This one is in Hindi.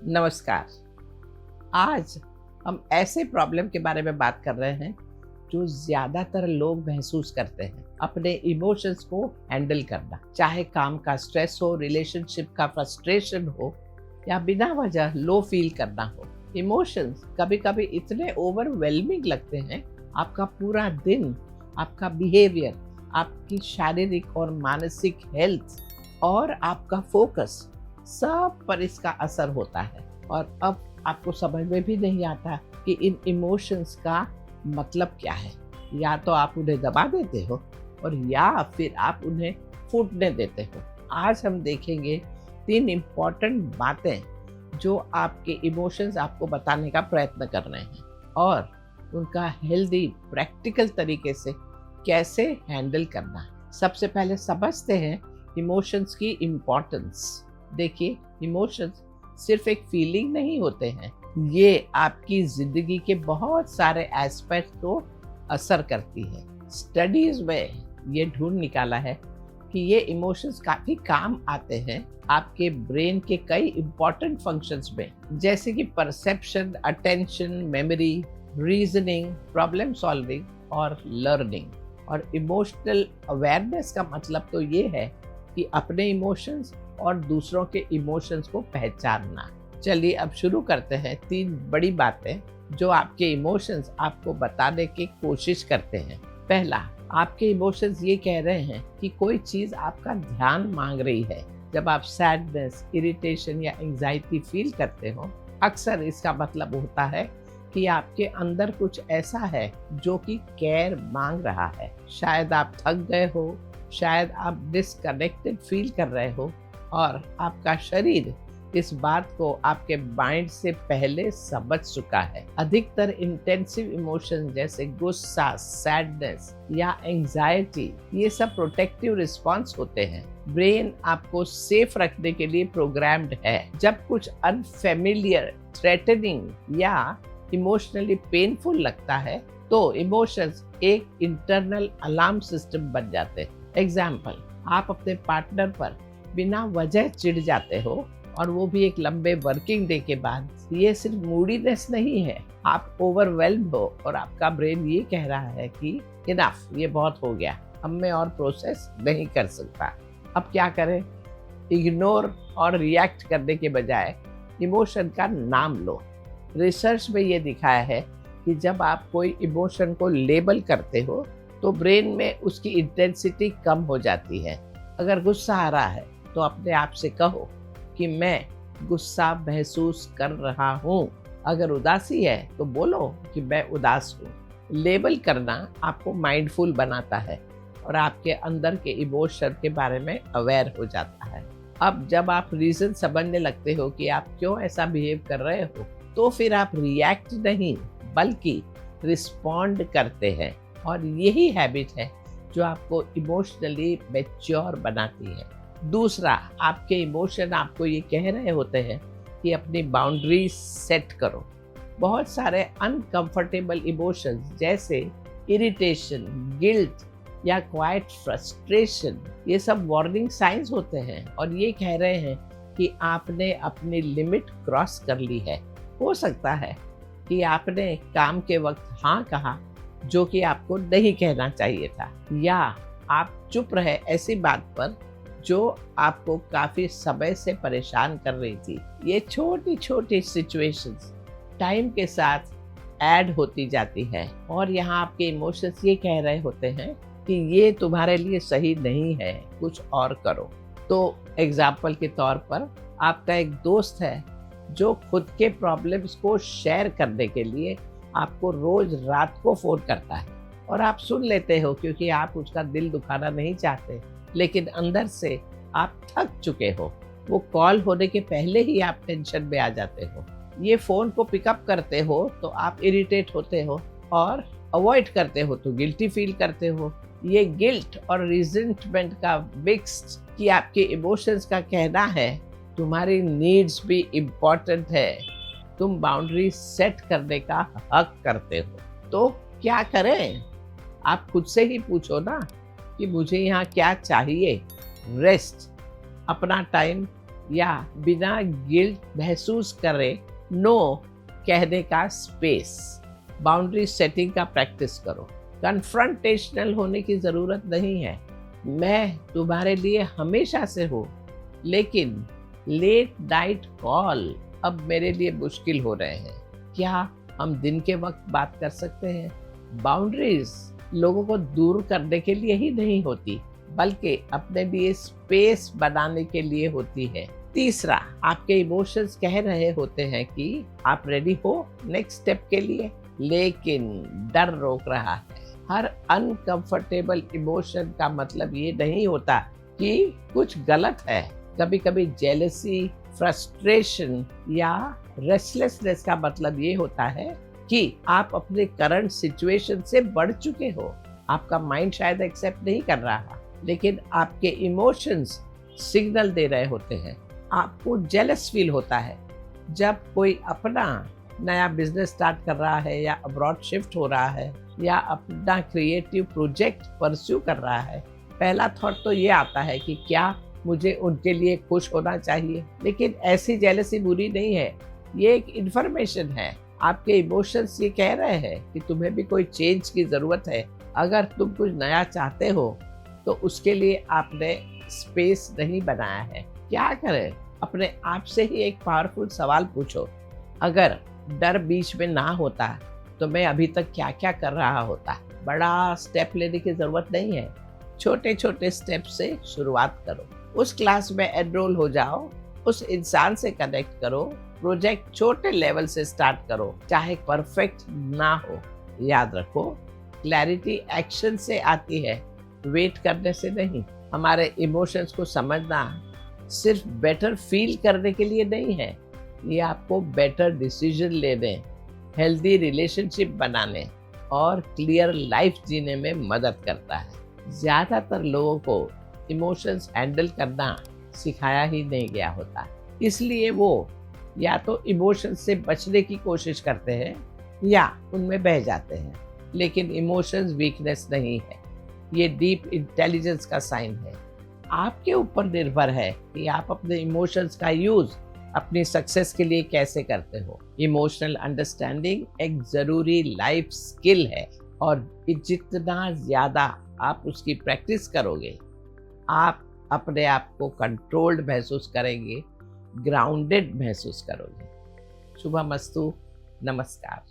नमस्कार। आज हम ऐसे प्रॉब्लम के बारे में बात कर रहे हैं जो ज़्यादातर लोग महसूस करते हैं, अपने इमोशंस को हैंडल करना। चाहे काम का स्ट्रेस हो, रिलेशनशिप का फ्रस्ट्रेशन हो या बिना वजह लो फील करना हो। इमोशंस कभी-कभी इतने ओवरवेलमिंग लगते हैं, आपका पूरा दिन, आपका बिहेवियर, आपकी शारीरिक और मानसिक हेल्थ और आपका फोकस सब पर इसका असर होता है। और अब आपको समझ में भी नहीं आता कि इन इमोशंस का मतलब क्या है। या तो आप उन्हें दबा देते हो और या फिर आप उन्हें फूटने देते हो। आज हम देखेंगे 3 इम्पॉर्टेंट बातें जो आपके इमोशंस आपको बताने का प्रयत्न कर रहे हैं और उनका हेल्दी प्रैक्टिकल तरीके से कैसे हैंडल करना। सबसे पहले समझते हैं इमोशंस की इम्पोर्टेंस। देखिए, इमोशंस सिर्फ एक फीलिंग नहीं होते हैं, ये आपकी जिंदगी के बहुत सारे एस्पेक्ट को असर करती है। स्टडीज में ये ढूंढ निकाला है कि ये इमोशंस काफी काम आते हैं आपके ब्रेन के कई इंपॉर्टेंट फंक्शंस में, जैसे कि perception, attention, memory, reasoning, problem solving और लर्निंग। और इमोशनल अवेयरनेस का मतलब तो ये है कि अपने इमोशंस और दूसरों के इमोशंस को पहचानना। चलिए अब शुरू करते हैं 3 बड़ी बातें जो आपके इमोशंस आपको बताने की कोशिश करते हैं। पहला, आपके इमोशंस ये कह रहे हैं कि कोई चीज़ आपका ध्यान मांग रही है। जब आप सैडनेस, इरिटेशन या एंजाइटी फील करते हो, अक्सर इसका मतलब होता है कि आपके अंदर कुछ ऐसा है जो कि केयर मांग रहा है। शायद आप थक गए हो, शायद आप डिस्कनेक्टेड फील कर रहे हो और आपका शरीर इस बात को आपके माइंड से पहले समझ चुका है। अधिकतर इंटेंसिव इमोशन जैसे गुस्सा, सैडनेस या एंजाइटी, ये सब प्रोटेक्टिव रिस्पॉन्स होते हैं। ब्रेन आपको सेफ रखने के लिए प्रोग्राम्ड है। जब कुछ अनफेमिलियर, थ्रेटनिंग या इमोशनली पेनफुल लगता है तो इमोशंस एक इंटरनल अलार्म सिस्टम बन जाते हैं। एग्जाम्पल, आप अपने पार्टनर पर बिना वजह चिढ़ जाते हो और वो भी एक लंबे वर्किंग डे के बाद। ये सिर्फ मूडीनेस नहीं है, आप ओवरवेल्म्ड हो और आपका ब्रेन ये कह रहा है कि इनफ, ये बहुत हो गया, अब मैं और प्रोसेस नहीं कर सकता। अब क्या करें? इग्नोर और रिएक्ट करने के बजाय इमोशन का नाम लो। रिसर्च में ये दिखाया है कि जब आप कोई इमोशन को लेबल करते हो तो ब्रेन में उसकी इंटेंसिटी कम हो जाती है। अगर गुस्सा आ रहा है तो अपने आप से कहो कि मैं गुस्सा महसूस कर रहा हूँ। अगर उदासी है तो बोलो कि मैं उदास हूँ। लेबल करना आपको माइंडफुल बनाता है और आपके अंदर के इमोशन के बारे में अवेयर हो जाता है। अब जब आप रीज़न समझने लगते हो कि आप क्यों ऐसा बिहेव कर रहे हो, तो फिर आप रिएक्ट नहीं बल्कि रिस्पॉन्ड करते हैं। और यही हैबिट है जो आपको इमोशनली मैच्योर बनाती है। दूसरा, आपके इमोशन आपको ये कह रहे होते हैं कि अपनी बाउंड्री सेट करो। बहुत सारे अनकंफर्टेबल इमोशंस जैसे इरिटेशन, गिल्ट या क्वाइट फ्रस्ट्रेशन, ये सब वार्निंग साइंस होते हैं और ये कह रहे हैं कि आपने अपनी लिमिट क्रॉस कर ली है। हो सकता है कि आपने काम के वक्त हाँ कहा जो कि आपको नहीं कहना चाहिए था, या आप चुप रहे ऐसी बात पर जो आपको काफी समय से परेशान कर रही थी। ये छोटी छोटी सिचुएशंस टाइम के साथ ऐड होती जाती है और यहाँ आपके इमोशंस ये कह रहे होते हैं कि ये तुम्हारे लिए सही नहीं है, कुछ और करो। तो एग्जाम्पल के तौर पर, आपका एक दोस्त है जो खुद के प्रॉब्लम्स को शेयर करने के लिए आपको रोज रात को फोन करता है और आप सुन लेते हो क्योंकि आप उसका दिल दुखाना नहीं चाहते, लेकिन अंदर से आप थक चुके हो। वो कॉल होने के पहले ही आप टेंशन में आ जाते हो। ये फोन को पिकअप करते हो तो आप इरिटेट होते हो और अवॉइड करते हो तो गिल्टी फील करते हो। ये गिल्ट और रिजेंटमेंट का मिक्स्ड कि आपके इमोशंस का कहना है तुम्हारी नीड्स भी इम्पोर्टेंट है, तुम बाउंड्री सेट करने का हक करते हो। तो क्या करें? आप खुद से ही पूछो ना कि मुझे यहाँ क्या चाहिए। रेस्ट, अपना टाइम, या बिना गिल्ट महसूस करे नो कहने का स्पेस। बाउंड्री सेटिंग का प्रैक्टिस करो। कन्फ्रंटेशनल होने की ज़रूरत नहीं है। मैं तुम्हारे लिए हमेशा से हूँ, लेकिन लेट नाइट कॉल अब मेरे लिए मुश्किल हो रहे हैं। क्या हम दिन के वक्त बात कर सकते हैं? बाउंड्रीज लोगों को दूर करने के लिए ही नहीं होती, बल्कि अपने लिए स्पेस बनाने के लिए होती है। तीसरा, आपके इमोशंस कह रहे होते हैं कि आप रेडी हो नेक्स्ट स्टेप के लिए, लेकिन डर रोक रहा है। हर अनकंफर्टेबल इमोशन का मतलब ये नहीं होता कि कुछ गलत है। कभी कभी जेलसी, फ्रस्ट्रेशन या रेस्टलेसनेस का मतलब ये होता है कि आप अपने करंट सिचुएशन से बढ़ चुके हो। आपका माइंड शायद एक्सेप्ट नहीं कर रहा, लेकिन आपके इमोशंस सिग्नल दे रहे होते हैं। आपको जेलस फील होता है जब कोई अपना नया बिजनेस स्टार्ट कर रहा है, या अब्रॉड शिफ्ट हो रहा है, या अपना क्रिएटिव प्रोजेक्ट परस्यू कर रहा है। पहला थॉट तो ये आता है कि क्या मुझे उनके लिए खुश होना चाहिए, लेकिन ऐसी जेलसी बुरी नहीं है। ये एक इन्फॉर्मेशन है। आपके इमोशंस ये कह रहे हैं कि तुम्हें भी कोई चेंज की ज़रूरत है। अगर तुम कुछ नया चाहते हो तो उसके लिए आपने स्पेस नहीं बनाया है। क्या करें? अपने आप से ही एक पावरफुल सवाल पूछो, अगर डर बीच में ना होता तो मैं अभी तक क्या क्या कर रहा होता। बड़ा स्टेप लेने की ज़रूरत नहीं है, छोटे छोटे स्टेप से शुरुआत करो। उस क्लास में एनरोल हो जाओ, उस इंसान से कनेक्ट करो, प्रोजेक्ट छोटे लेवल से स्टार्ट करो, चाहे परफेक्ट ना हो। याद रखो, क्लैरिटी एक्शन से आती है, वेट करने से नहीं। हमारे इमोशंस को समझना सिर्फ बेटर फील करने के लिए नहीं है, ये आपको बेटर डिसीजन लेने, हेल्दी रिलेशनशिप बनाने और क्लियर लाइफ जीने में मदद करता है। ज़्यादातर लोगों को इमोशंस हैंडल करना सिखाया ही नहीं गया होता, इसलिए वो या तो इमोशंस से बचने की कोशिश करते हैं या उनमें बह जाते हैं। लेकिन इमोशंस वीकनेस नहीं है, ये डीप इंटेलिजेंस का साइन है। आपके ऊपर निर्भर है कि आप अपने इमोशंस का यूज अपनी सक्सेस के लिए कैसे करते हो। इमोशनल अंडरस्टैंडिंग एक ज़रूरी लाइफ स्किल है, और जितना ज़्यादा आप उसकी प्रैक्टिस करोगे, आप अपने आप को कंट्रोल्ड महसूस करेंगे, ग्राउंडेड महसूस करोगे। शुभमस्तु। नमस्कार।